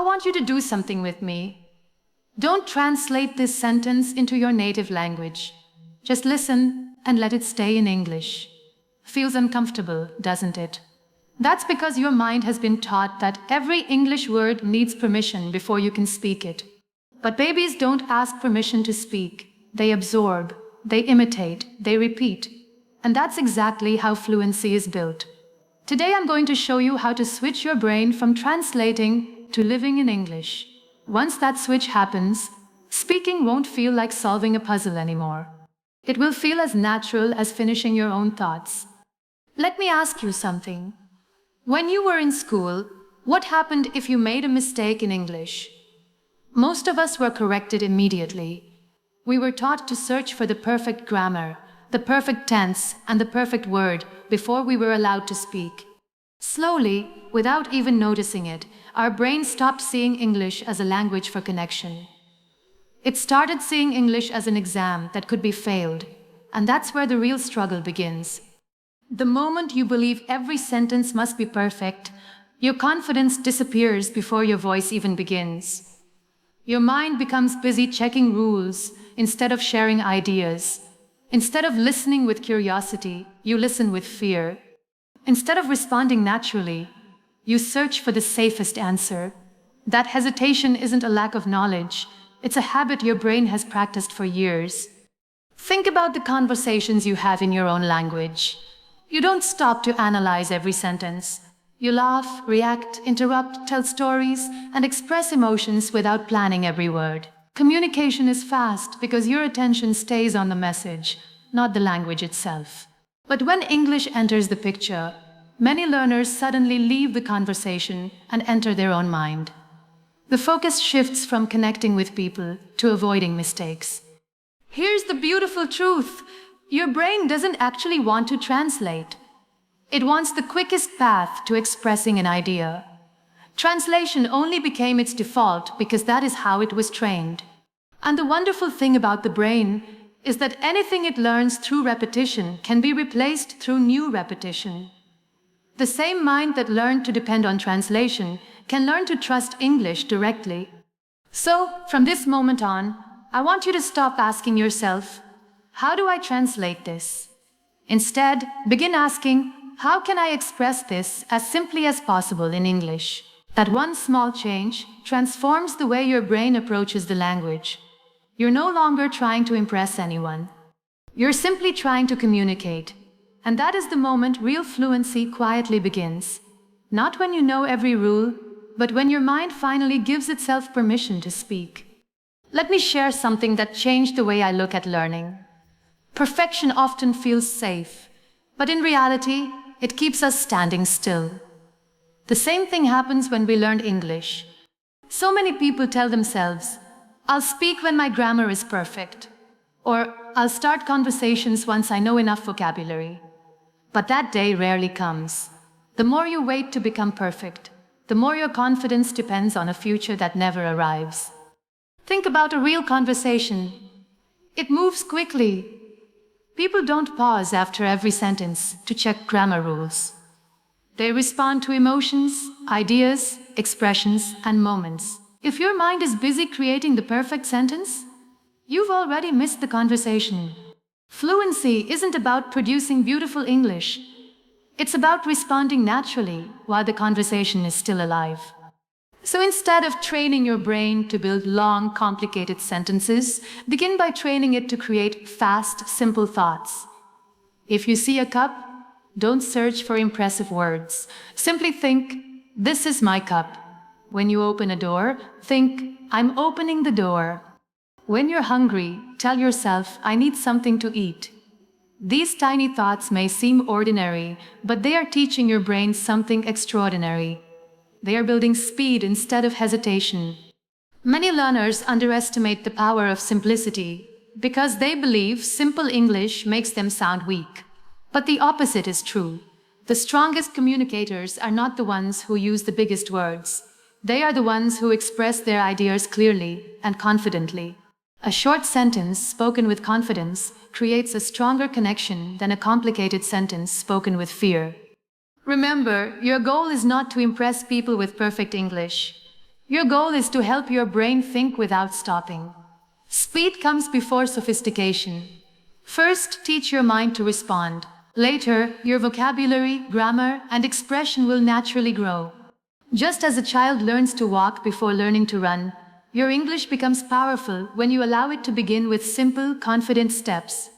I want you to do something with me. Don't translate this sentence into your native language. Just listen and let it stay in English. Feels uncomfortable, doesn't it? That's because your mind has been taught that every English word needs permission before you can speak it. But babies don't ask permission to speak. They absorb, they imitate, they repeat. And that's exactly how fluency is built. Today I'm going to show you how to switch your brain from translating to living in English. Once that switch happens, speaking won't feel like solving a puzzle anymore. It will feel as natural as finishing your own thoughts. Let me ask you something. When you were in school, what happened if you made a mistake in English? Most of us were corrected immediately. We were taught to search for the perfect grammar, the perfect tense, and the perfect word before we were allowed to speak. Slowly, without even noticing it, our brain stopped seeing English as a language for connection. It started seeing English as an exam that could be failed, and that's where the real struggle begins. The moment you believe every sentence must be perfect, your confidence disappears before your voice even begins. Your mind becomes busy checking rules instead of sharing ideas. Instead of listening with curiosity, you listen with fear. Instead of responding naturally, you search for the safest answer. That hesitation isn't a lack of knowledge. It's a habit your brain has practiced for years. Think about the conversations you have in your own language. You don't stop to analyze every sentence. You laugh, react, interrupt, tell stories, and express emotions without planning every word. Communication is fast because your attention stays on the message, not the language itself. But when English enters the picture, many learners suddenly leave the conversation and enter their own mind. The focus shifts from connecting with people to avoiding mistakes. Here's the beautiful truth. Your brain doesn't actually want to translate. It wants the quickest path to expressing an idea. Translation only became its default because that is how it was trained. And the wonderful thing about the brain is that anything it learns through repetition can be replaced through new repetition. The same mind that learned to depend on translation can learn to trust English directly. So, from this moment on, I want you to stop asking yourself, how do I translate this? Instead, begin asking, how can I express this as simply as possible in English? That one small change transforms the way your brain approaches the language. You're no longer trying to impress anyone. You're simply trying to communicate. And that is the moment real fluency quietly begins. Not when you know every rule, but when your mind finally gives itself permission to speak. Let me share something that changed the way I look at learning. Perfection often feels safe, but in reality, it keeps us standing still. The same thing happens when we learn English. So many people tell themselves, I'll speak when my grammar is perfect, or I'll start conversations once I know enough vocabulary. But that day rarely comes. The more you wait to become perfect, the more your confidence depends on a future that never arrives. Think about a real conversation. It moves quickly. People don't pause after every sentence to check grammar rules. They respond to emotions, ideas, expressions, and moments. If your mind is busy creating the perfect sentence, you've already missed the conversation. Fluency isn't about producing beautiful English. It's about responding naturally while the conversation is still alive. So instead of training your brain to build long, complicated sentences, begin by training it to create fast, simple thoughts. If you see a cup, don't search for impressive words. Simply think, this is my cup. When you open a door, think, I'm opening the door. When you're hungry, tell yourself, I need something to eat. These tiny thoughts may seem ordinary, but they are teaching your brain something extraordinary. They are building speed instead of hesitation. Many learners underestimate the power of simplicity because they believe simple English makes them sound weak. But the opposite is true. The strongest communicators are not the ones who use the biggest words. They are the ones who express their ideas clearly and confidently. A short sentence spoken with confidence creates a stronger connection than a complicated sentence spoken with fear. Remember, your goal is not to impress people with perfect English. Your goal is to help your brain think without stopping. Speed comes before sophistication. First, teach your mind to respond. Later, your vocabulary, grammar, and expression will naturally grow. Just as a child learns to walk before learning to run, your English becomes powerful when you allow it to begin with simple, confident steps.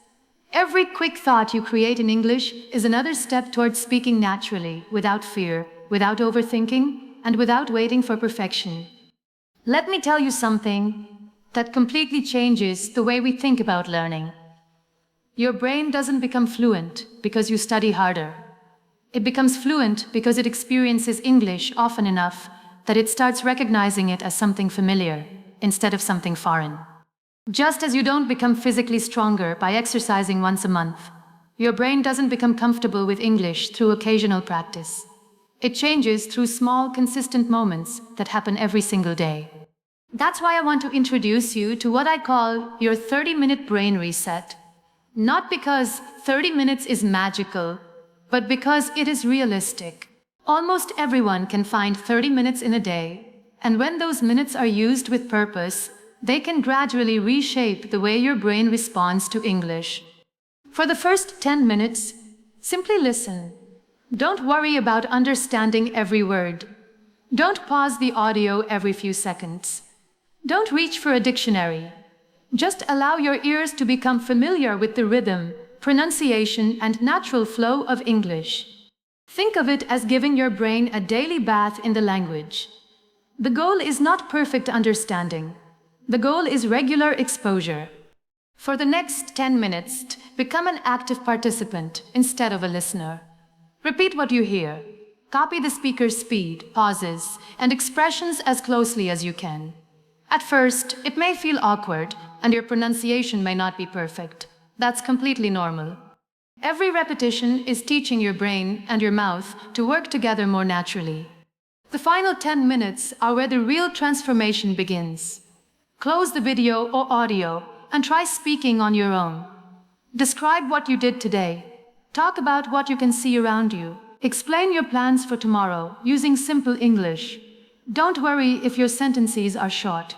Every quick thought you create in English is another step towards speaking naturally, without fear, without overthinking, and without waiting for perfection. Let me tell you something that completely changes the way we think about learning. Your brain doesn't become fluent because you study harder. It becomes fluent because it experiences English often enough that it starts recognizing it as something familiar instead of something foreign. Just as you don't become physically stronger by exercising once a month, your brain doesn't become comfortable with English through occasional practice. It changes through small, consistent moments that happen every single day. That's why I want to introduce you to what I call your 30-minute brain reset. Not because 30 minutes is magical, but because it is realistic. Almost everyone can find 30 minutes in a day, and when those minutes are used with purpose, they can gradually reshape the way your brain responds to English. For the first 10 minutes, simply listen. Don't worry about understanding every word. Don't pause the audio every few seconds. Don't reach for a dictionary. Just allow your ears to become familiar with the rhythm, pronunciation, and natural flow of English. Think of it as giving your brain a daily bath in the language. The goal is not perfect understanding. The goal is regular exposure. For the next 10 minutes, become an active participant instead of a listener. Repeat what you hear. Copy the speaker's speed, pauses, and expressions as closely as you can. At first, it may feel awkward, and your pronunciation may not be perfect. That's completely normal. Every repetition is teaching your brain and your mouth to work together more naturally. The final 10 minutes are where the real transformation begins. Close the video or audio and try speaking on your own. Describe what you did today. Talk about what you can see around you. Explain your plans for tomorrow using simple English. Don't worry if your sentences are short.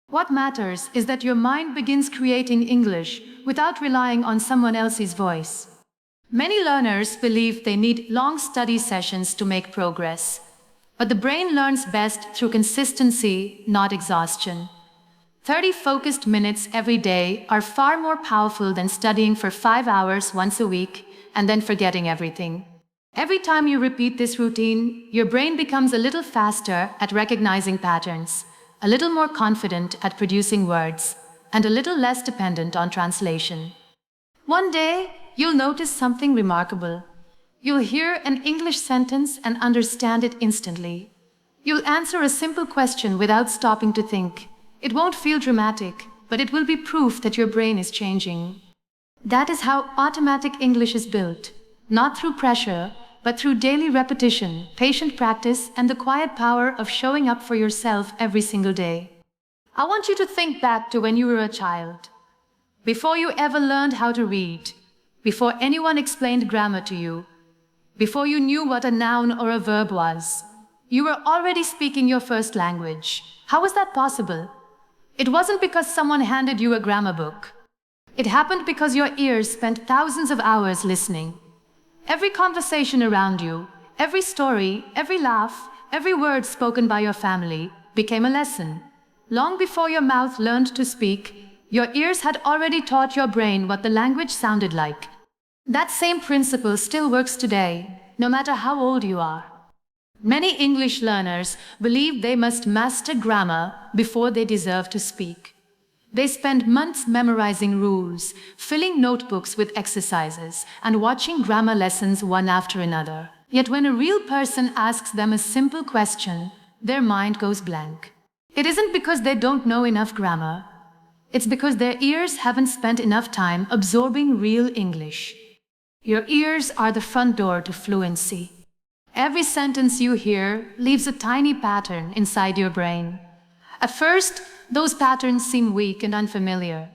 What matters is that your mind begins creating English without relying on someone else's voice. Many learners believe they need long study sessions to make progress, but the brain learns best through consistency, not exhaustion. 30 focused minutes every day are far more powerful than studying for 5 hours once a week and then forgetting everything. Every time you repeat this routine, your brain becomes a little faster at recognizing patterns, a little more confident at producing words, and a little less dependent on translation. One day, you'll notice something remarkable. You'll hear an English sentence and understand it instantly. You'll answer a simple question without stopping to think. It won't feel dramatic, but it will be proof that your brain is changing. That is how automatic English is built, not through pressure, but through daily repetition, patient practice, and the quiet power of showing up for yourself every single day. I want you to think back to when you were a child. Before you ever learned how to read, before anyone explained grammar to you, before you knew what a noun or a verb was, you were already speaking your first language. How was that possible? It wasn't because someone handed you a grammar book. It happened because your ears spent thousands of hours listening. Every conversation around you, every story, every laugh, every word spoken by your family became a lesson. Long before your mouth learned to speak, your ears had already taught your brain what the language sounded like. That same principle still works today, no matter how old you are. Many English learners believe they must master grammar before they deserve to speak. They spend months memorizing rules, filling notebooks with exercises, and watching grammar lessons one after another. Yet when a real person asks them a simple question, their mind goes blank. It isn't because they don't know enough grammar. It's because their ears haven't spent enough time absorbing real English. Your ears are the front door to fluency. Every sentence you hear leaves a tiny pattern inside your brain. At first, those patterns seem weak and unfamiliar.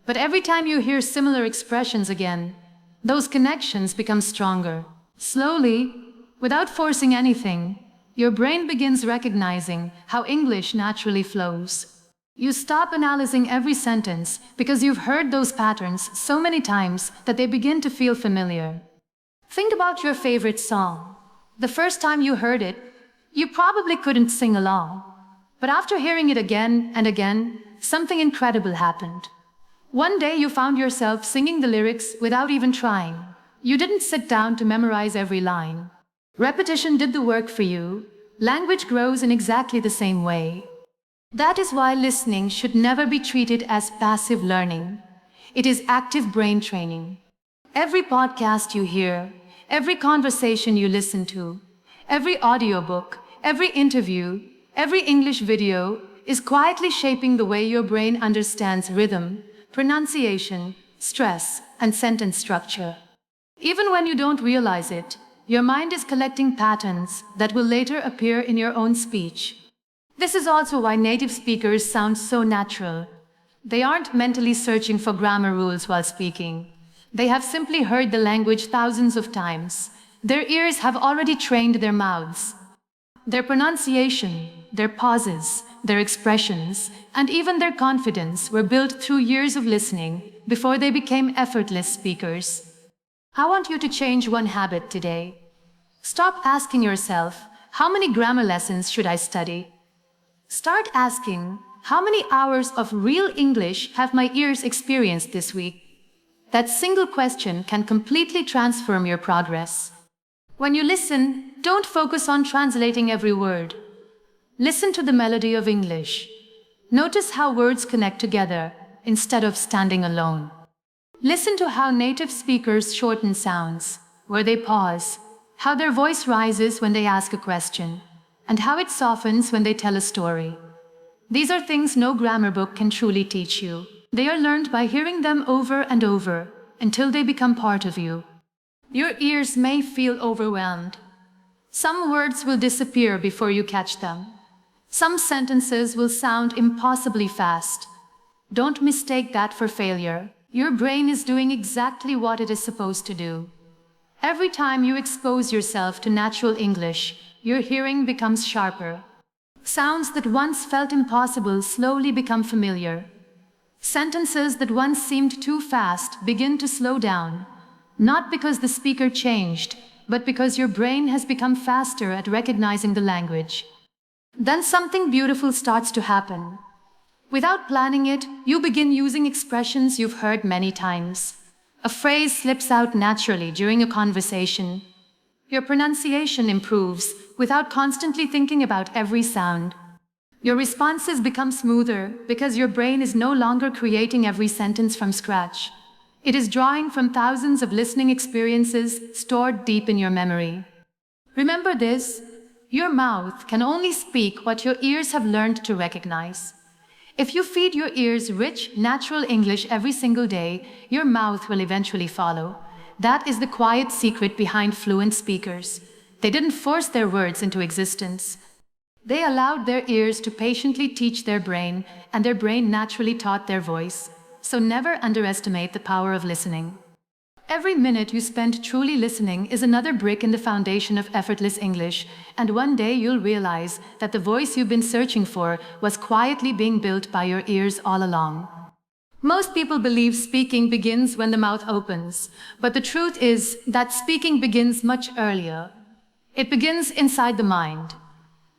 But every time you hear similar expressions again, those connections become stronger. Slowly, without forcing anything, Your brain begins recognizing how English naturally flows. You stop analyzing every sentence because you've heard those patterns so many times that they begin to feel familiar. Think about your favorite song. The first time you heard it, you probably couldn't sing along. But after hearing it again and again, something incredible happened. One day you found yourself singing the lyrics without even trying. You didn't sit down to memorize every line. Repetition did the work for you. Language grows in exactly the same way. That is why listening should never be treated as passive learning. It is active brain training. Every podcast you hear, every conversation you listen to, every audiobook, every interview, every English video is quietly shaping the way your brain understands rhythm, pronunciation, stress, and sentence structure. Even when you don't realize it, your mind is collecting patterns that will later appear in your own speech. This is also why native speakers sound so natural. They aren't mentally searching for grammar rules while speaking. They have simply heard the language thousands of times. Their ears have already trained their mouths. Their pronunciation, their pauses, their expressions, and even their confidence were built through years of listening before they became effortless speakers. I want you to change one habit today. Stop asking yourself, how many grammar lessons should I study? Start asking, how many hours of real English have my ears experienced this week? That single question can completely transform your progress. When you listen, don't focus on translating every word. Listen to the melody of English. Notice how words connect together instead of standing alone. Listen to how native speakers shorten sounds, where they pause, how their voice rises when they ask a question, and how it softens when they tell a story. These are things no grammar book can truly teach you. They are learned by hearing them over and over until they become part of you. Your ears may feel overwhelmed. Some words will disappear before you catch them. Some sentences will sound impossibly fast. Don't mistake that for failure. Your brain is doing exactly what it is supposed to do. Every time you expose yourself to natural English, your hearing becomes sharper. Sounds that once felt impossible slowly become familiar. Sentences that once seemed too fast begin to slow down, not because the speaker changed, but because your brain has become faster at recognizing the language. Then something beautiful starts to happen. Without planning it, you begin using expressions you've heard many times. A phrase slips out naturally during a conversation. Your pronunciation improves without constantly thinking about every sound. Your responses become smoother because your brain is no longer creating every sentence from scratch. It is drawing from thousands of listening experiences stored deep in your memory. Remember this, your mouth can only speak what your ears have learned to recognize. If you feed your ears rich, natural English every single day, your mouth will eventually follow. That is the quiet secret behind fluent speakers. They didn't force their words into existence. They allowed their ears to patiently teach their brain, and their brain naturally taught their voice. So never underestimate the power of listening. Every minute you spend truly listening is another brick in the foundation of effortless English, and one day you'll realize that the voice you've been searching for was quietly being built by your ears all along. Most people believe speaking begins when the mouth opens, but the truth is that speaking begins much earlier. It begins inside the mind.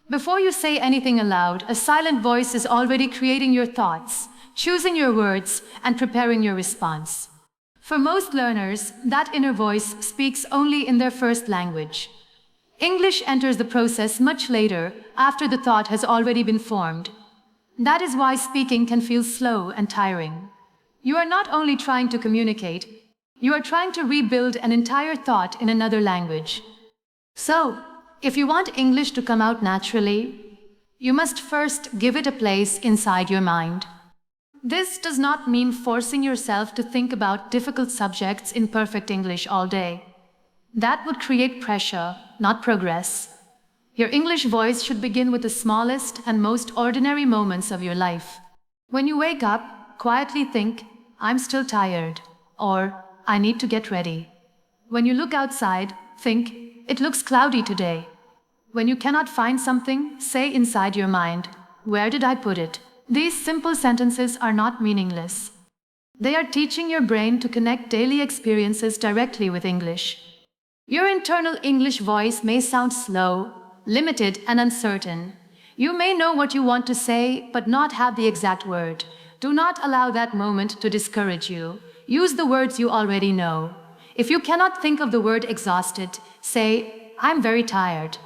Before you say anything aloud, a silent voice is already creating your thoughts, choosing your words, and preparing your response. For most learners, that inner voice speaks only in their first language. English enters the process much later, after the thought has already been formed. That is why speaking can feel slow and tiring. You are not only trying to communicate, you are trying to rebuild an entire thought in another language. So, if you want English to come out naturally, you must first give it a place inside your mind. This does not mean forcing yourself to think about difficult subjects in perfect English all day. That would create pressure, not progress. Your English voice should begin with the smallest and most ordinary moments of your life. When you wake up, quietly think, I'm still tired, or I need to get ready. When you look outside, think, it looks cloudy today. When you cannot find something, say inside your mind, "Where did I put it?" These simple sentences are not meaningless. They are teaching your brain to connect daily experiences directly with English. Your internal English voice may sound slow, limited, and uncertain. You may know what you want to say, but not have the exact word. Do not allow that moment to discourage you. Use the words you already know. If you cannot think of the word exhausted, say, "I'm very tired."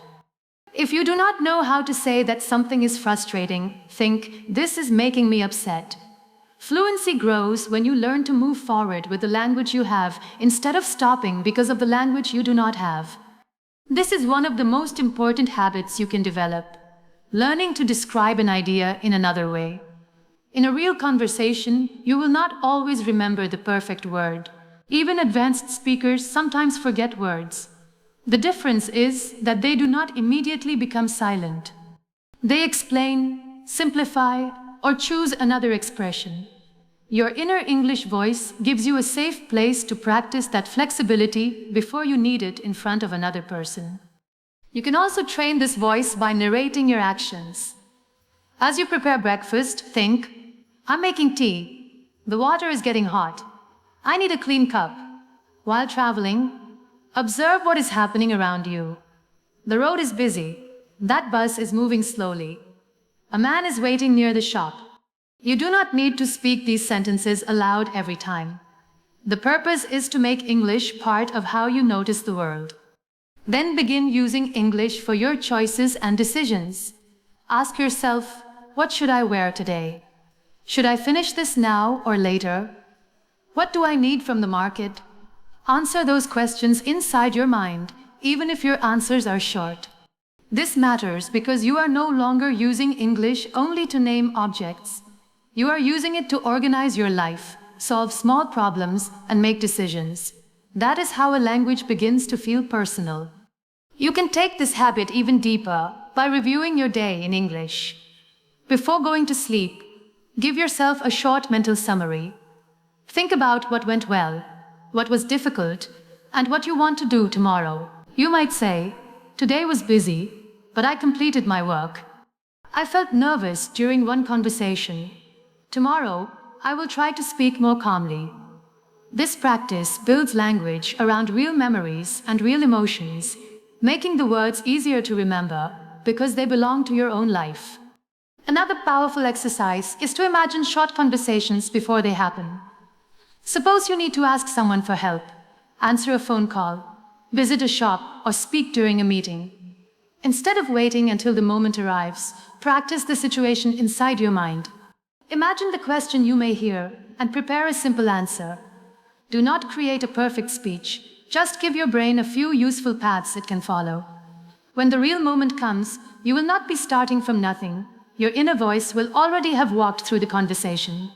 If you do not know how to say that something is frustrating, think, "This is making me upset." Fluency grows when you learn to move forward with the language you have instead of stopping because of the language you do not have. This is one of the most important habits you can develop. Learning to describe an idea in another way. In a real conversation, you will not always remember the perfect word. Even advanced speakers sometimes forget words. The difference is that they do not immediately become silent. They explain, simplify, or choose another expression. Your inner English voice gives you a safe place to practice that flexibility before you need it in front of another person. You can also train this voice by narrating your actions. As you prepare breakfast, think, "I'm making tea. The water is getting hot. I need a clean cup." While traveling, observe what is happening around you. The road is busy. That bus is moving slowly. A man is waiting near the shop. You do not need to speak these sentences aloud every time. The purpose is to make English part of how you notice the world. Then begin using English for your choices and decisions. Ask yourself, "What should I wear today? Should I finish this now or later? What do I need from the market?" Answer those questions inside your mind, even if your answers are short. This matters because you are no longer using English only to name objects. You are using it to organize your life, solve small problems, and make decisions. That is how a language begins to feel personal. You can take this habit even deeper by reviewing your day in English. Before going to sleep, give yourself a short mental summary. Think about what went well, what was difficult, and what you want to do tomorrow. You might say, "Today was busy, but I completed my work. I felt nervous during one conversation. Tomorrow, I will try to speak more calmly." This practice builds language around real memories and real emotions, making the words easier to remember because they belong to your own life. Another powerful exercise is to imagine short conversations before they happen. Suppose you need to ask someone for help, answer a phone call, visit a shop, or speak during a meeting. Instead of waiting until the moment arrives, practice the situation inside your mind. Imagine the question you may hear and prepare a simple answer. Do not create a perfect speech, just give your brain a few useful paths it can follow. When the real moment comes, you will not be starting from nothing. Your inner voice will already have walked through the conversation.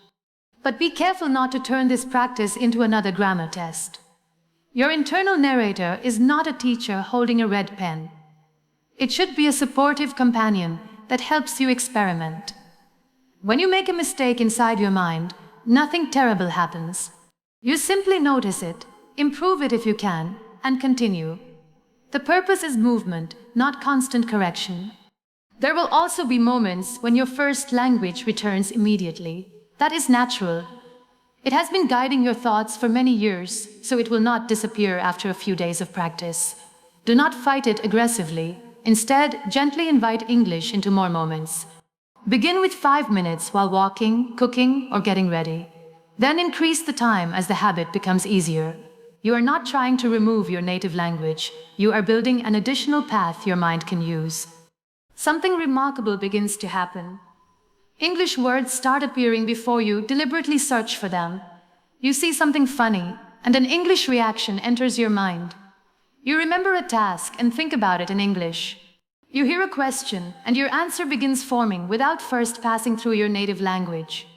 But be careful not to turn this practice into another grammar test. Your internal narrator is not a teacher holding a red pen. It should be a supportive companion that helps you experiment. When you make a mistake inside your mind, nothing terrible happens. You simply notice it, improve it if you can, and continue. The purpose is movement, not constant correction. There will also be moments when your first language returns immediately. That is natural. It has been guiding your thoughts for many years, so it will not disappear after a few days of practice. Do not fight it aggressively. Instead, gently invite English into more moments. Begin with 5 minutes while walking, cooking, or getting ready. Then increase the time as the habit becomes easier. You are not trying to remove your native language. You are building an additional path your mind can use. Something remarkable begins to happen. English words start appearing before you deliberately search for them. You see something funny, and an English reaction enters your mind. You remember a task and think about it in English. You hear a question, and your answer begins forming without first passing through your native language.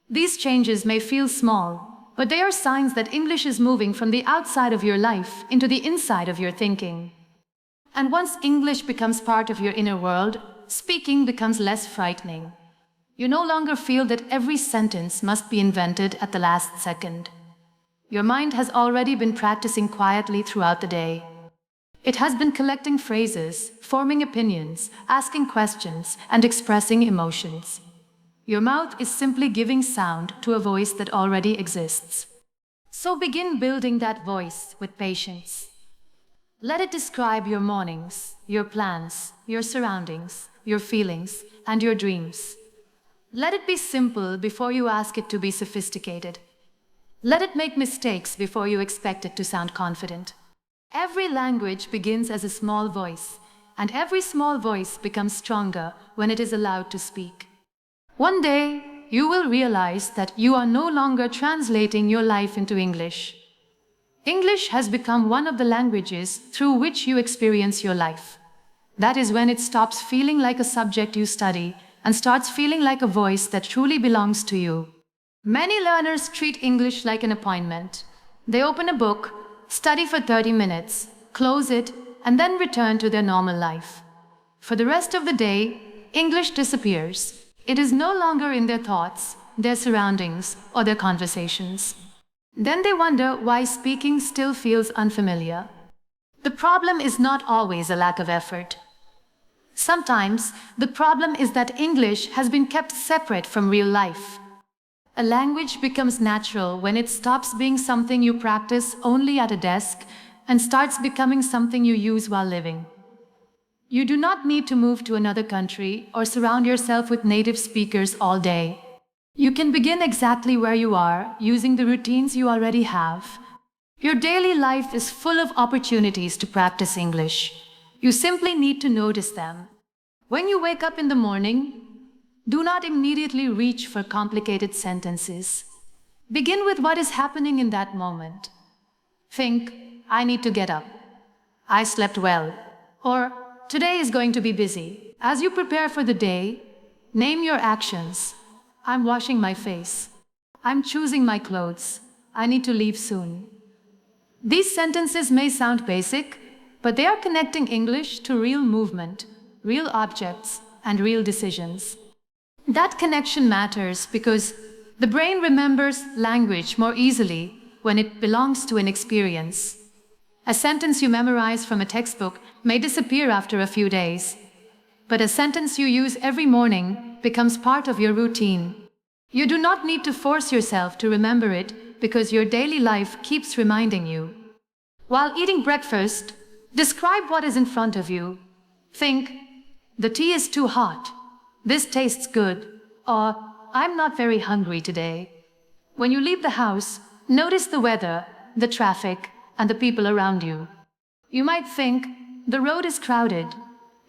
These changes may feel small, but they are signs that English is moving from the outside of your life into the inside of your thinking. And once English becomes part of your inner world, speaking becomes less frightening. You no longer feel that every sentence must be invented at the last second. Your mind has already been practicing quietly throughout the day. It has been collecting phrases, forming opinions, asking questions, and expressing emotions. Your mouth is simply giving sound to a voice that already exists. So begin building that voice with patience. Let it describe your mornings, your plans, your surroundings, your feelings, and your dreams. Let it be simple before you ask it to be sophisticated. Let it make mistakes before you expect it to sound confident. Every language begins as a small voice, and every small voice becomes stronger when it is allowed to speak. One day, you will realize that you are no longer translating your life into English. English has become one of the languages through which you experience your life. That is when it stops feeling like a subject you study and starts feeling like a voice that truly belongs to you. Many learners treat English like an appointment. They open a book, study for 30 minutes, close it, and then return to their normal life. For the rest of the day, English disappears. It is no longer in their thoughts, their surroundings, or their conversations. Then they wonder why speaking still feels unfamiliar. The problem is not always a lack of effort. Sometimes, the problem is that English has been kept separate from real life. A language becomes natural when it stops being something you practice only at a desk and starts becoming something you use while living. You do not need to move to another country or surround yourself with native speakers all day. You can begin exactly where you are, using the routines you already have. Your daily life is full of opportunities to practice English. You simply need to notice them. When you wake up in the morning, do not immediately reach for complicated sentences. Begin with what is happening in that moment. Think, I need to get up. I slept well. Or, today is going to be busy. As you prepare for the day, name your actions. I'm washing my face. I'm choosing my clothes. I need to leave soon. These sentences may sound basic, but they are connecting English to real movement, real objects, and real decisions. That connection matters because the brain remembers language more easily when it belongs to an experience. A sentence you memorize from a textbook may disappear after a few days, but a sentence you use every morning becomes part of your routine. You do not need to force yourself to remember it because your daily life keeps reminding you. While eating breakfast, describe what is in front of you. Think, the tea is too hot. This tastes good. Or, I'm not very hungry today. When you leave the house, notice the weather, the traffic, and the people around you. You might think, the road is crowded.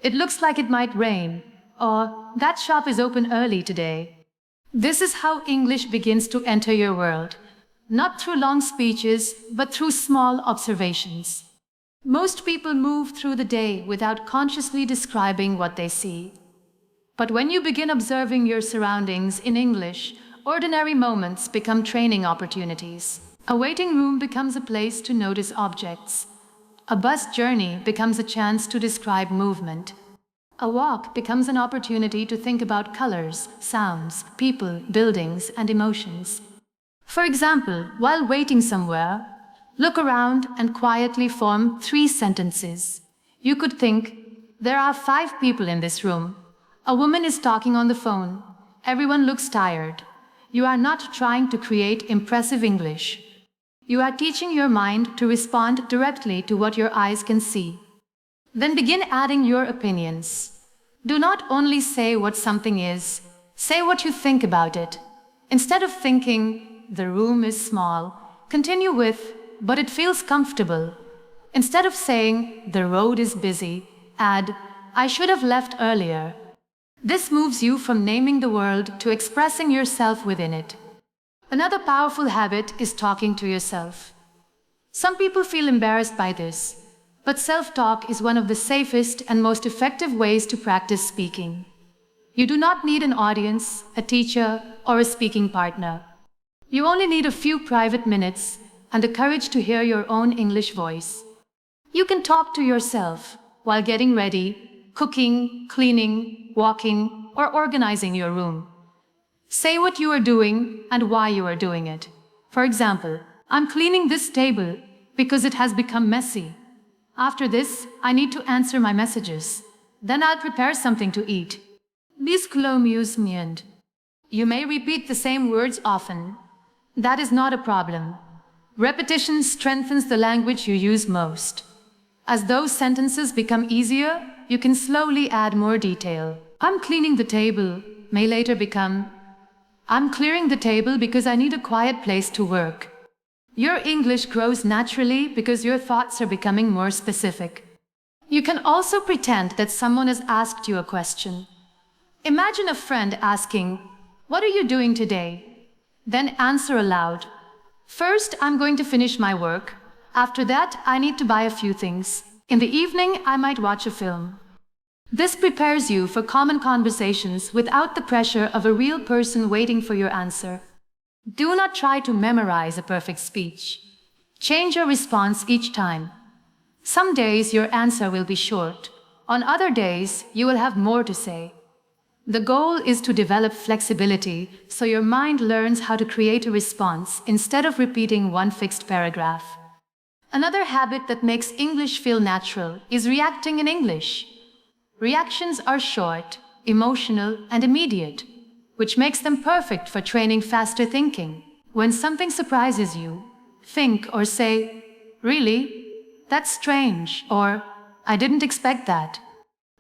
It looks like it might rain. Or, that shop is open early today. This is how English begins to enter your world. Not through long speeches, but through small observations. Most people move through the day without consciously describing what they see. But when you begin observing your surroundings in English, ordinary moments become training opportunities. A waiting room becomes a place to notice objects. A bus journey becomes a chance to describe movement. A walk becomes an opportunity to think about colors, sounds, people, buildings, and emotions. For example, while waiting somewhere, look around and quietly form 3 sentences. You could think, there are 5 people in this room. A woman is talking on the phone. Everyone looks tired. You are not trying to create impressive English. You are teaching your mind to respond directly to what your eyes can see. Then begin adding your opinions. Do not only say what something is, say what you think about it. Instead of thinking, the room is small, continue with, but it feels comfortable. Instead of saying, the road is busy, add, I should have left earlier. This moves you from naming the world to expressing yourself within it. Another powerful habit is talking to yourself. Some people feel embarrassed by this, but self-talk is one of the safest and most effective ways to practice speaking. You do not need an audience, a teacher, or a speaking partner. You only need a few private minutes and the courage to hear your own English voice. You can talk to yourself while getting ready, cooking, cleaning, walking, or organizing your room. Say what you are doing and why you are doing it. For example, I'm cleaning this table because it has become messy. After this, I need to answer my messages. Then I'll prepare something to eat. Bisklomuse. You may repeat the same words often. That is not a problem. Repetition strengthens the language you use most. As those sentences become easier, you can slowly add more detail. I'm cleaning the table may later become, I'm clearing the table because I need a quiet place to work. Your English grows naturally because your thoughts are becoming more specific. You can also pretend that someone has asked you a question. Imagine a friend asking, "What are you doing today?" Then answer aloud. "First, I'm going to finish my work. After that, I need to buy a few things. In the evening, I might watch a film." This prepares you for common conversations without the pressure of a real person waiting for your answer. Do not try to memorize a perfect speech. Change your response each time. Some days your answer will be short. On other days, you will have more to say. The goal is to develop flexibility so your mind learns how to create a response instead of repeating one fixed paragraph. Another habit that makes English feel natural is reacting in English. Reactions are short, emotional, and immediate, which makes them perfect for training faster thinking. When something surprises you, think or say, "Really? That's strange," or "I didn't expect that."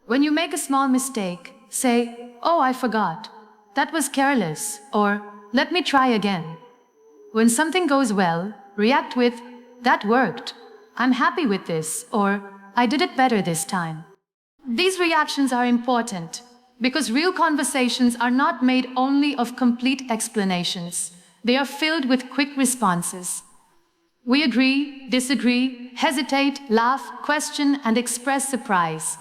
When you make a small mistake, say, "Oh, I forgot. That was careless," or "Let me try again." When something goes well, react with, "That worked. I'm happy with this," or "I did it better this time." These reactions are important because real conversations are not made only of complete explanations. They are filled with quick responses. We agree, disagree, hesitate, laugh, question, and express surprise.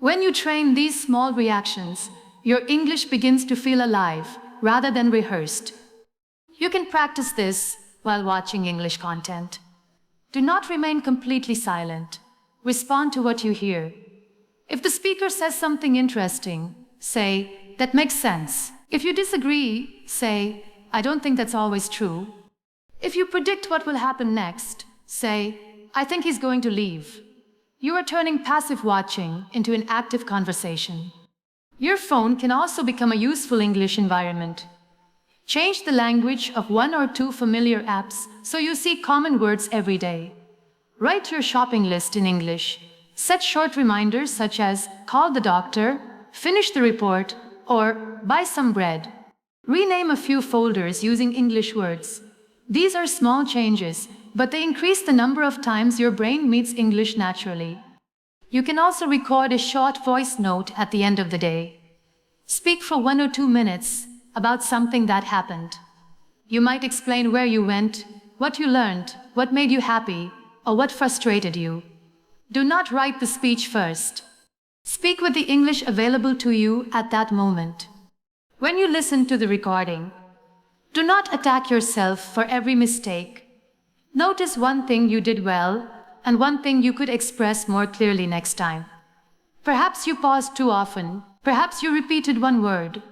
When you train these small reactions, your English begins to feel alive rather than rehearsed. You can practice this while watching English content. Do not remain completely silent. Respond to what you hear. If the speaker says something interesting, say, "That makes sense." If you disagree, say, "I don't think that's always true." If you predict what will happen next, say, "I think he's going to leave." You are turning passive watching into an active conversation. Your phone can also become a useful English environment. Change the language of one or two familiar apps so you see common words every day. Write your shopping list in English. Set short reminders such as "Call the doctor," "Finish the report," or "Buy some bread." Rename a few folders using English words. These are small changes, but they increase the number of times your brain meets English naturally. You can also record a short voice note at the end of the day. Speak for 1 or 2 minutes about something that happened. You might explain where you went, what you learned, what made you happy, or what frustrated you. Do not write the speech first. Speak with the English available to you at that moment. When you listen to the recording, do not attack yourself for every mistake. Notice one thing you did well and one thing you could express more clearly next time. Perhaps you paused too often. Perhaps you repeated one word.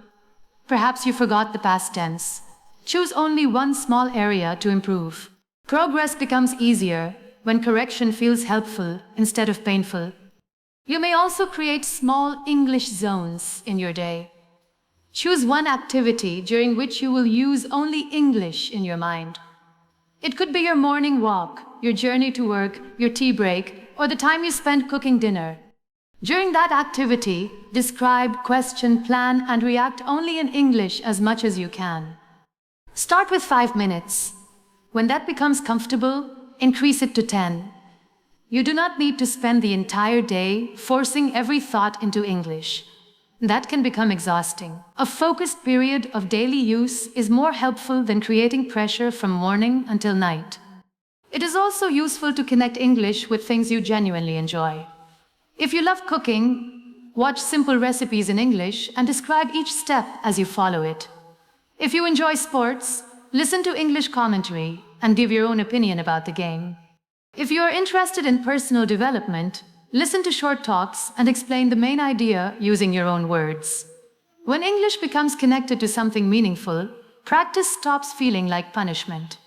Perhaps you forgot the past tense. Choose only one small area to improve. Progress becomes easier when correction feels helpful instead of painful. You may also create small English zones in your day. Choose one activity during which you will use only English in your mind. It could be your morning walk, your journey to work, your tea break, or the time you spend cooking dinner. During that activity, describe, question, plan, and react only in English as much as you can. Start with 5 minutes. When that becomes comfortable, increase it to 10. You do not need to spend the entire day forcing every thought into English. That can become exhausting. A focused period of daily use is more helpful than creating pressure from morning until night. It is also useful to connect English with things you genuinely enjoy. If you love cooking, watch simple recipes in English and describe each step as you follow it. If you enjoy sports, listen to English commentary and give your own opinion about the game. If you are interested in personal development, listen to short talks and explain the main idea using your own words. When English becomes connected to something meaningful, practice stops feeling like punishment.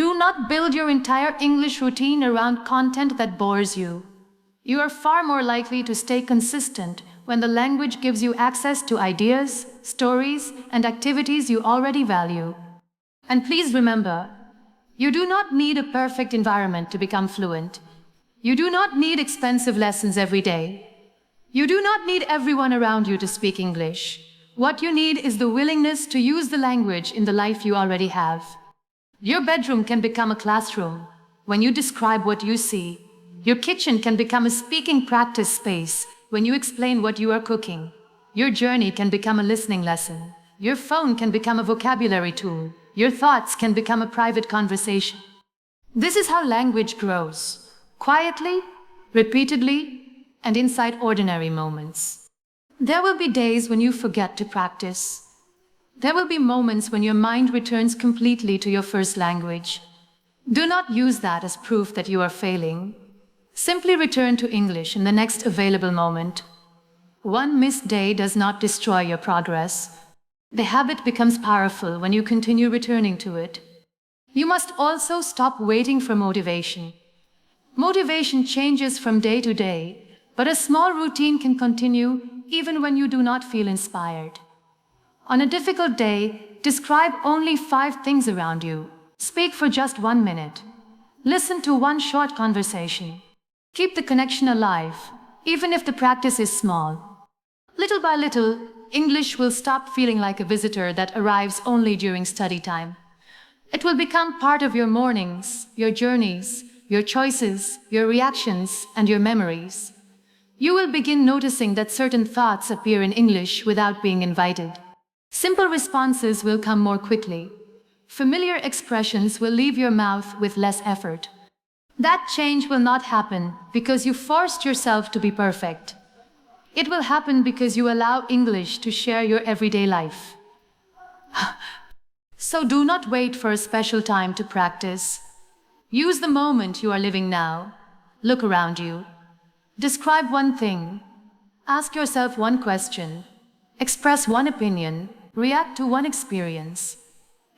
Do not build your entire English routine around content that bores you. You are far more likely to stay consistent when the language gives you access to ideas, stories, and activities you already value. And please remember, you do not need a perfect environment to become fluent. You do not need expensive lessons every day. You do not need everyone around you to speak English. What you need is the willingness to use the language in the life you already have. Your bedroom can become a classroom when you describe what you see. Your kitchen can become a speaking practice space when you explain what you are cooking. Your journey can become a listening lesson. Your phone can become a vocabulary tool. Your thoughts can become a private conversation. This is how language grows, quietly, repeatedly, and inside ordinary moments. There will be days when you forget to practice. There will be moments when your mind returns completely to your first language. Do not use that as proof that you are failing. Simply return to English in the next available moment. One missed day does not destroy your progress. The habit becomes powerful when you continue returning to it. You must also stop waiting for motivation. Motivation changes from day to day, but a small routine can continue even when you do not feel inspired. On a difficult day, describe only 5 things around you. Speak for just 1 minute. Listen to one short conversation. Keep the connection alive, even if the practice is small. Little by little, English will stop feeling like a visitor that arrives only during study time. It will become part of your mornings, your journeys, your choices, your reactions, and your memories. You will begin noticing that certain thoughts appear in English without being invited. Simple responses will come more quickly. Familiar expressions will leave your mouth with less effort. That change will not happen because you forced yourself to be perfect. It will happen because you allow English to share your everyday life. So do not wait for a special time to practice. Use the moment you are living now. Look around you. Describe one thing. Ask yourself one question. Express one opinion. React to one experience.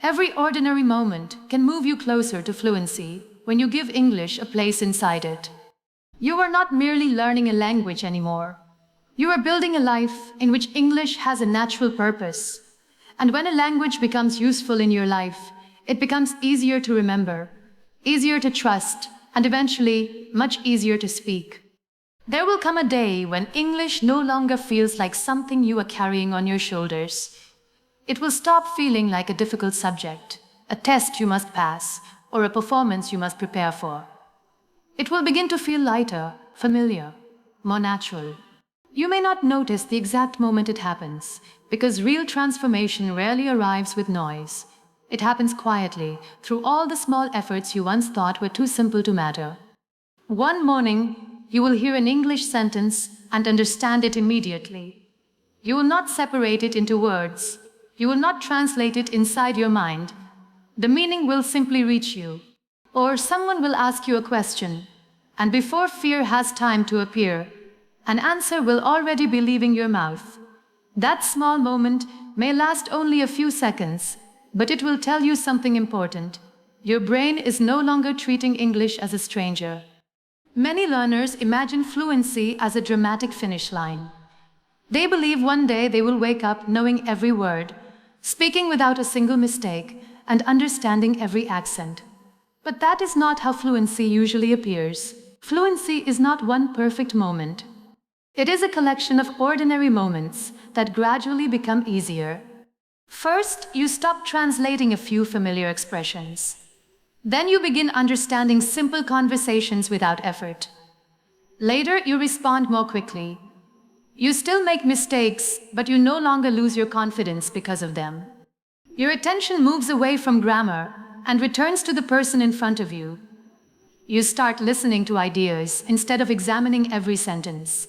Every ordinary moment can move you closer to fluency when you give English a place inside it. You are not merely learning a language anymore. You are building a life in which English has a natural purpose. And when a language becomes useful in your life, it becomes easier to remember, easier to trust, and eventually much easier to speak. There will come a day when English no longer feels like something you are carrying on your shoulders. It will stop feeling like a difficult subject, a test you must pass, or a performance you must prepare for. It will begin to feel lighter, familiar, more natural. You may not notice the exact moment it happens, because real transformation rarely arrives with noise. It happens quietly, through all the small efforts you once thought were too simple to matter. One morning, you will hear an English sentence and understand it immediately. You will not separate it into words. You will not translate it inside your mind. The meaning will simply reach you. Or someone will ask you a question, and before fear has time to appear, an answer will already be leaving your mouth. That small moment may last only a few seconds, but it will tell you something important. Your brain is no longer treating English as a stranger. Many learners imagine fluency as a dramatic finish line. They believe one day they will wake up knowing every word, speaking without a single mistake, and understanding every accent. But that is not how fluency usually appears. Fluency is not one perfect moment. It is a collection of ordinary moments that gradually become easier. First, you stop translating a few familiar expressions. Then you begin understanding simple conversations without effort. Later, you respond more quickly. You still make mistakes, but you no longer lose your confidence because of them. Your attention moves away from grammar and returns to the person in front of you. You start listening to ideas instead of examining every sentence.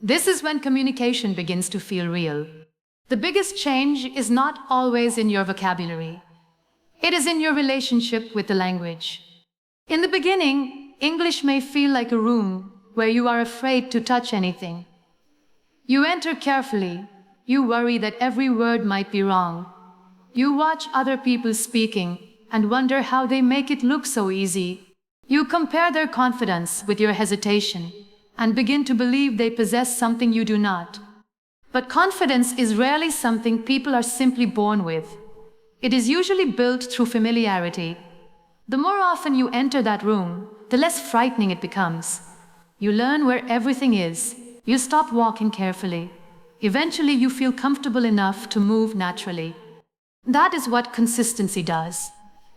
This is when communication begins to feel real. The biggest change is not always in your vocabulary. It is in your relationship with the language. In the beginning, English may feel like a room where you are afraid to touch anything. You enter carefully. You worry that every word might be wrong. You watch other people speaking and wonder how they make it look so easy. You compare their confidence with your hesitation, and begin to believe they possess something you do not. But confidence is rarely something people are simply born with. It is usually built through familiarity. The more often you enter that room, the less frightening it becomes. You learn where everything is. You stop walking carefully. Eventually, you feel comfortable enough to move naturally. That is what consistency does.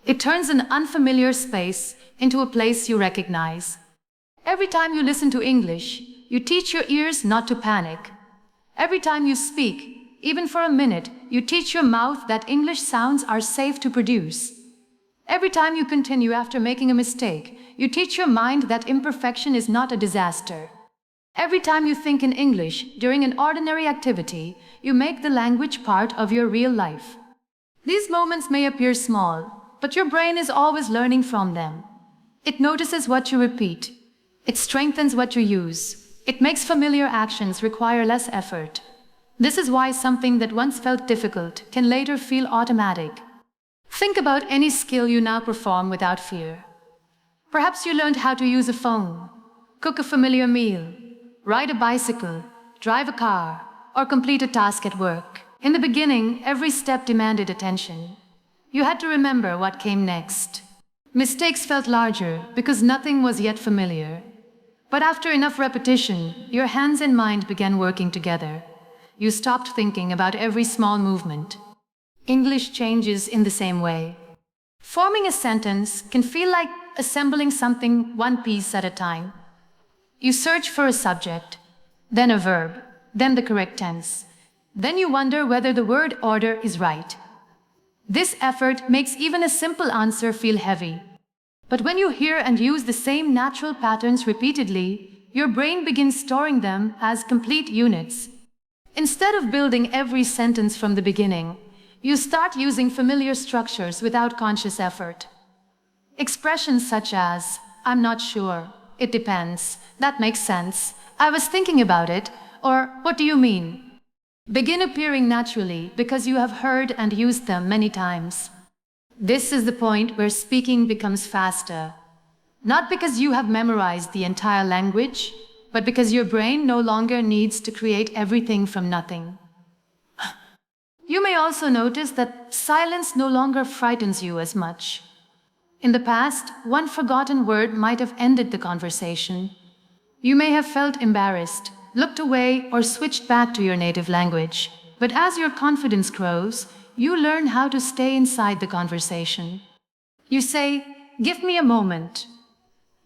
It turns an unfamiliar space into a place you recognize. Every time you listen to English, you teach your ears not to panic. Every time you speak, even for a minute, you teach your mouth that English sounds are safe to produce. Every time you continue after making a mistake, you teach your mind that imperfection is not a disaster. Every time you think in English during an ordinary activity, you make the language part of your real life. These moments may appear small, but your brain is always learning from them. It notices what you repeat. It strengthens what you use. It makes familiar actions require less effort. This is why something that once felt difficult can later feel automatic. Think about any skill you now perform without fear. Perhaps you learned how to use a phone, cook a familiar meal, ride a bicycle, drive a car, or complete a task at work. In the beginning, every step demanded attention. You had to remember what came next. Mistakes felt larger because nothing was yet familiar. But after enough repetition, your hands and mind began working together. You stopped thinking about every small movement. English changes in the same way. Forming a sentence can feel like assembling something one piece at a time. You search for a subject, then a verb, then the correct tense. Then you wonder whether the word order is right. This effort makes even a simple answer feel heavy. But when you hear and use the same natural patterns repeatedly, your brain begins storing them as complete units. Instead of building every sentence from the beginning, you start using familiar structures without conscious effort. Expressions such as, I'm not sure, it depends, that makes sense, I was thinking about it, or what do you mean? Begin appearing naturally because you have heard and used them many times. This is the point where speaking becomes faster. Not because you have memorized the entire language, but because your brain no longer needs to create everything from nothing. You may also notice that silence no longer frightens you as much. In the past, one forgotten word might have ended the conversation. You may have felt embarrassed, looked away, or switched back to your native language. But as your confidence grows, you learn how to stay inside the conversation. You say, give me a moment.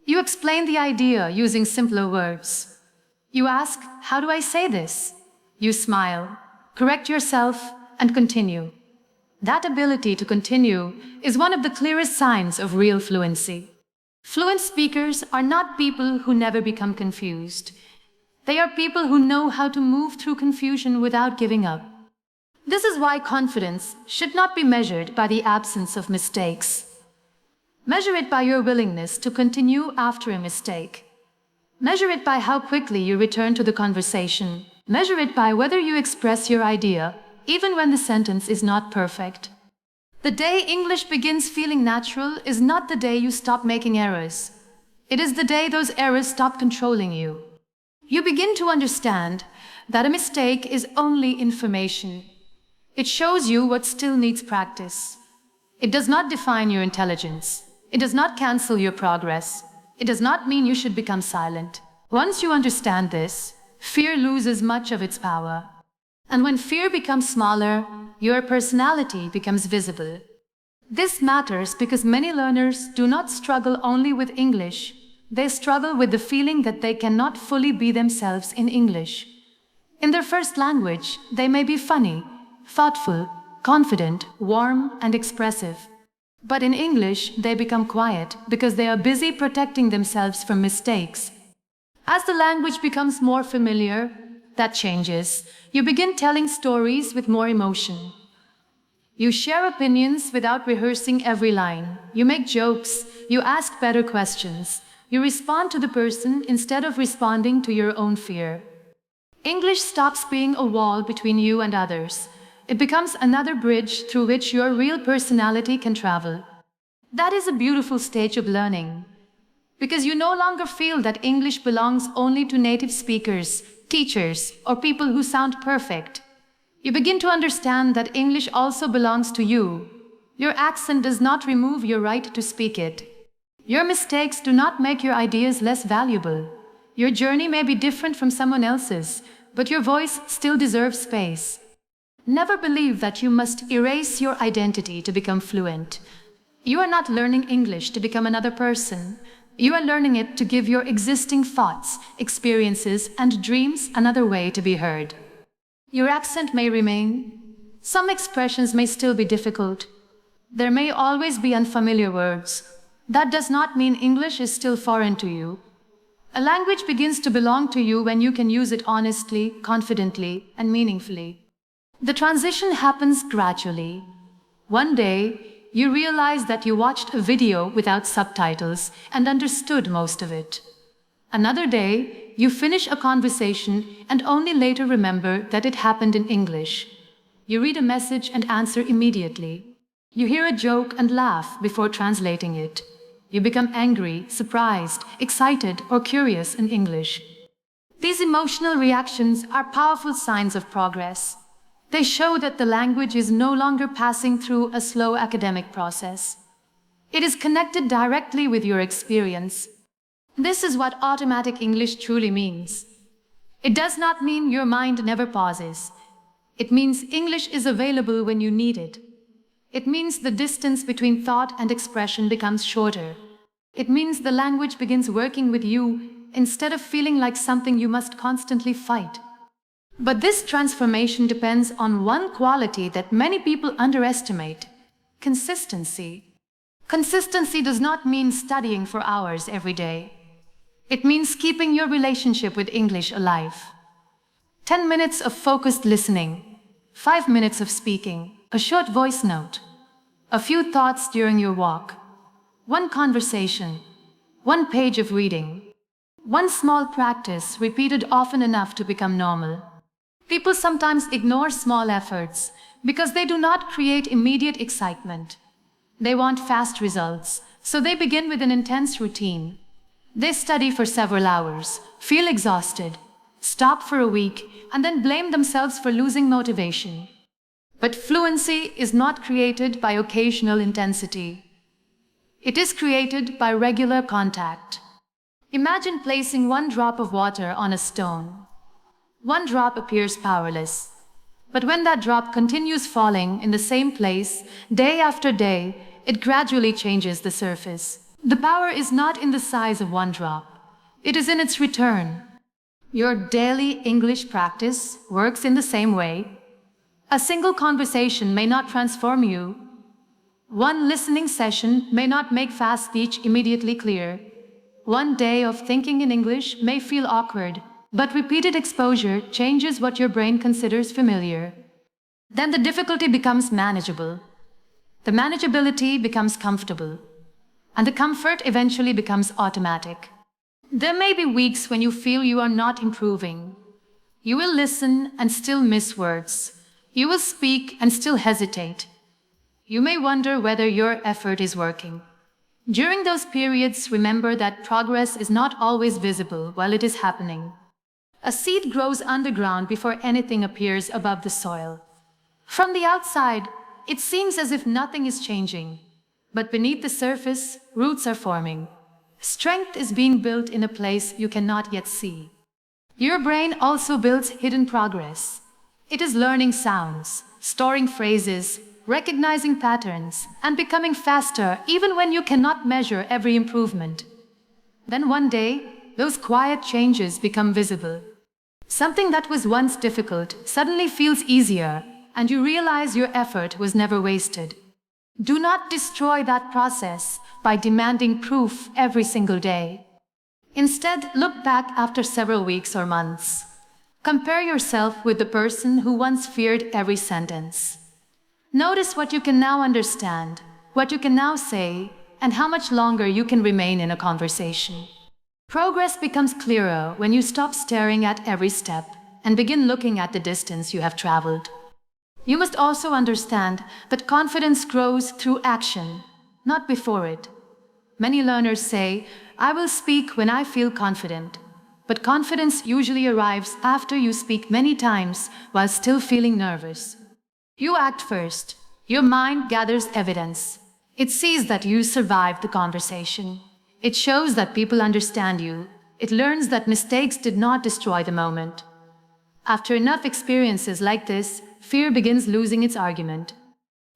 You explain the idea using simpler words. You ask, how do I say this? You smile, correct yourself, and continue. That ability to continue is one of the clearest signs of real fluency. Fluent speakers are not people who never become confused. They are people who know how to move through confusion without giving up. This is why confidence should not be measured by the absence of mistakes. Measure it by your willingness to continue after a mistake. Measure it by how quickly you return to the conversation. Measure it by whether you express your idea, even when the sentence is not perfect. The day English begins feeling natural is not the day you stop making errors. It is the day those errors stop controlling you. You begin to understand that a mistake is only information. It shows you what still needs practice. It does not define your intelligence. It does not cancel your progress. It does not mean you should become silent. Once you understand this, fear loses much of its power. And when fear becomes smaller, your personality becomes visible. This matters because many learners do not struggle only with English. They struggle with the feeling that they cannot fully be themselves in English. In their first language, they may be funny, thoughtful, confident, warm, and expressive. But in English, they become quiet because they are busy protecting themselves from mistakes. As the language becomes more familiar, that changes. You begin telling stories with more emotion. You share opinions without rehearsing every line. You make jokes. You ask better questions. You respond to the person instead of responding to your own fear. English stops being a wall between you and others. It becomes another bridge through which your real personality can travel. That is a beautiful stage of learning. Because you no longer feel that English belongs only to native speakers, teachers, or people who sound perfect. You begin to understand that English also belongs to you. Your accent does not remove your right to speak it. Your mistakes do not make your ideas less valuable. Your journey may be different from someone else's, but your voice still deserves space. Never believe that you must erase your identity to become fluent. You are not learning English to become another person. You are learning it to give your existing thoughts, experiences, and dreams another way to be heard. Your accent may remain. Some expressions may still be difficult. There may always be unfamiliar words. That does not mean English is still foreign to you. A language begins to belong to you when you can use it honestly, confidently, and meaningfully. The transition happens gradually. One day, you realize that you watched a video without subtitles and understood most of it. Another day, you finish a conversation and only later remember that it happened in English. You read a message and answer immediately. You hear a joke and laugh before translating it. You become angry, surprised, excited, or curious in English. These emotional reactions are powerful signs of progress. They show that the language is no longer passing through a slow academic process. It is connected directly with your experience. This is what automatic English truly means. It does not mean your mind never pauses. It means English is available when you need it. It means the distance between thought and expression becomes shorter. It means the language begins working with you instead of feeling like something you must constantly fight. But this transformation depends on one quality that many people underestimate: consistency. Consistency does not mean studying for hours every day. It means keeping your relationship with English alive. 10 minutes of focused listening, 5 minutes of speaking, a short voice note, a few thoughts during your walk, one conversation, one page of reading, one small practice repeated often enough to become normal. People sometimes ignore small efforts because they do not create immediate excitement. They want fast results, so they begin with an intense routine. They study for several hours, feel exhausted, stop for a week, and then blame themselves for losing motivation. But fluency is not created by occasional intensity. It is created by regular contact. Imagine placing one drop of water on a stone. One drop appears powerless. But when that drop continues falling in the same place, day after day, it gradually changes the surface. The power is not in the size of one drop. It is in its return. Your daily English practice works in the same way. A single conversation may not transform you. One listening session may not make fast speech immediately clear. One day of thinking in English may feel awkward, but repeated exposure changes what your brain considers familiar. Then the difficulty becomes manageable. The manageability becomes comfortable. And the comfort eventually becomes automatic. There may be weeks when you feel you are not improving. You will listen and still miss words. You will speak and still hesitate. You may wonder whether your effort is working. During those periods, remember that progress is not always visible while it is happening. A seed grows underground before anything appears above the soil. From the outside, it seems as if nothing is changing. But beneath the surface, roots are forming. Strength is being built in a place you cannot yet see. Your brain also builds hidden progress. It is learning sounds, storing phrases, recognizing patterns, and becoming faster even when you cannot measure every improvement. Then one day, those quiet changes become visible. Something that was once difficult suddenly feels easier, and you realize your effort was never wasted. Do not destroy that process by demanding proof every single day. Instead, look back after several weeks or months. Compare yourself with the person who once feared every sentence. Notice what you can now understand, what you can now say, and how much longer you can remain in a conversation. Progress becomes clearer when you stop staring at every step and begin looking at the distance you have traveled. You must also understand that confidence grows through action, not before it. Many learners say, I will speak when I feel confident. But confidence usually arrives after you speak many times while still feeling nervous. You act first. Your mind gathers evidence. It sees that you survived the conversation. It shows that people understand you. It learns that mistakes did not destroy the moment. After enough experiences like this, fear begins losing its argument.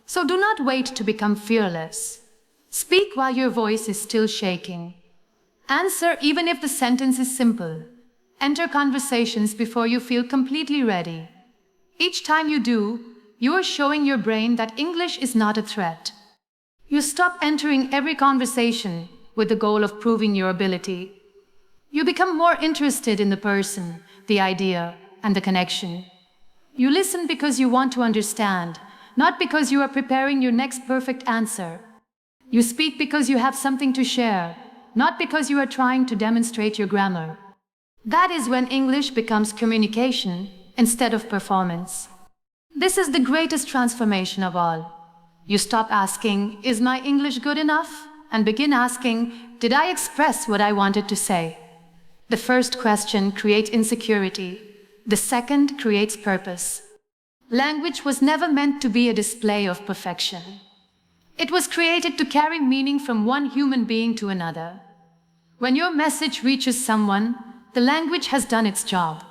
So do not wait to become fearless. Speak while your voice is still shaking. Answer even if the sentence is simple. Enter conversations before you feel completely ready. Each time you do, you are showing your brain that English is not a threat. You stop entering every conversation with the goal of proving your ability. You become more interested in the person, the idea, and the connection. You listen because you want to understand, not because you are preparing your next perfect answer. You speak because you have something to share, not because you are trying to demonstrate your grammar. That is when English becomes communication instead of performance. This is the greatest transformation of all. You stop asking, "Is my English good enough?" and begin asking, "Did I express what I wanted to say?" The first question creates insecurity. The second creates purpose. Language was never meant to be a display of perfection. It was created to carry meaning from one human being to another. When your message reaches someone, the language has done its job.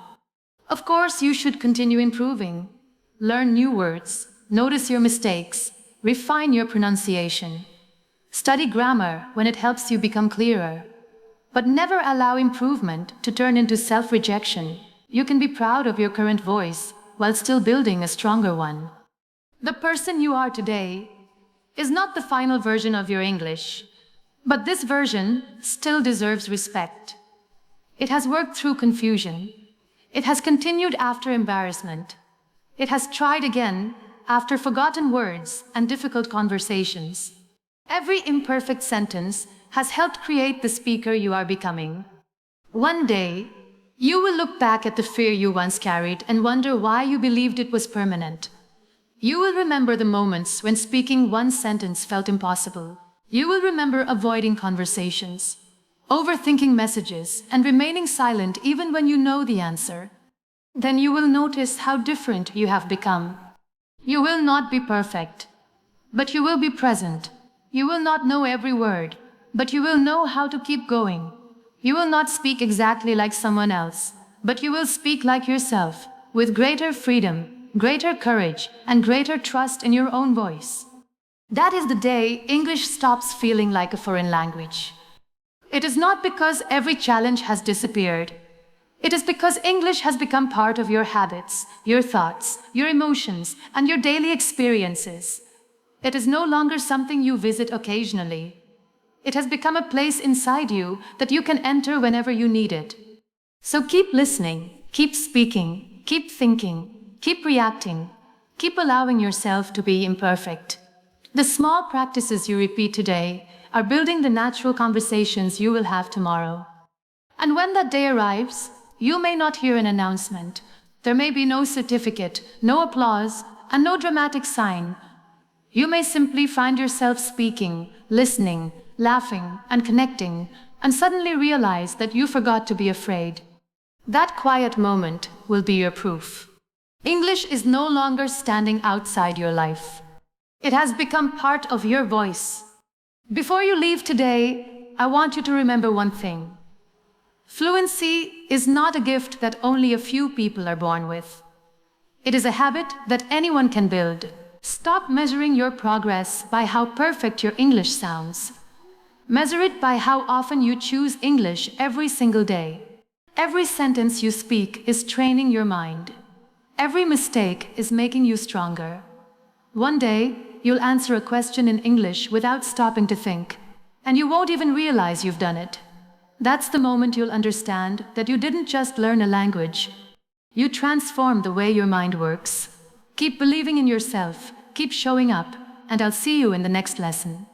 Of course, you should continue improving. Learn new words, notice your mistakes, refine your pronunciation. Study grammar when it helps you become clearer. But never allow improvement to turn into self-rejection. You can be proud of your current voice while still building a stronger one. The person you are today is not the final version of your English, but this version still deserves respect. It has worked through confusion. It has continued after embarrassment. It has tried again after forgotten words and difficult conversations. Every imperfect sentence has helped create the speaker you are becoming. One day, you will look back at the fear you once carried and wonder why you believed it was permanent. You will remember the moments when speaking one sentence felt impossible. You will remember avoiding conversations, overthinking messages, and remaining silent even when you know the answer. Then you will notice how different you have become. You will not be perfect, but you will be present. You will not know every word, but you will know how to keep going. You will not speak exactly like someone else, but you will speak like yourself, with greater freedom, greater courage, and greater trust in your own voice. That is the day English stops feeling like a foreign language. It is not because every challenge has disappeared. It is because English has become part of your habits, your thoughts, your emotions, and your daily experiences. It is no longer something you visit occasionally. It has become a place inside you that you can enter whenever you need it. So keep listening, keep speaking, keep thinking, keep reacting, keep allowing yourself to be imperfect. The small practices you repeat today are building the natural conversations you will have tomorrow. And when that day arrives, you may not hear an announcement. There may be no certificate, no applause, and no dramatic sign. You may simply find yourself speaking, listening, laughing, and connecting, and suddenly realize that you forgot to be afraid. That quiet moment will be your proof. English is no longer standing outside your life. It has become part of your voice. Before you leave today, I want you to remember one thing. Fluency is not a gift that only a few people are born with. It is a habit that anyone can build. Stop measuring your progress by how perfect your English sounds. Measure it by how often you choose English every single day. Every sentence you speak is training your mind. Every mistake is making you stronger. One day, you'll answer a question in English without stopping to think, and you won't even realize you've done it. That's the moment you'll understand that you didn't just learn a language. You transformed the way your mind works. Keep believing in yourself, keep showing up, and I'll see you in the next lesson.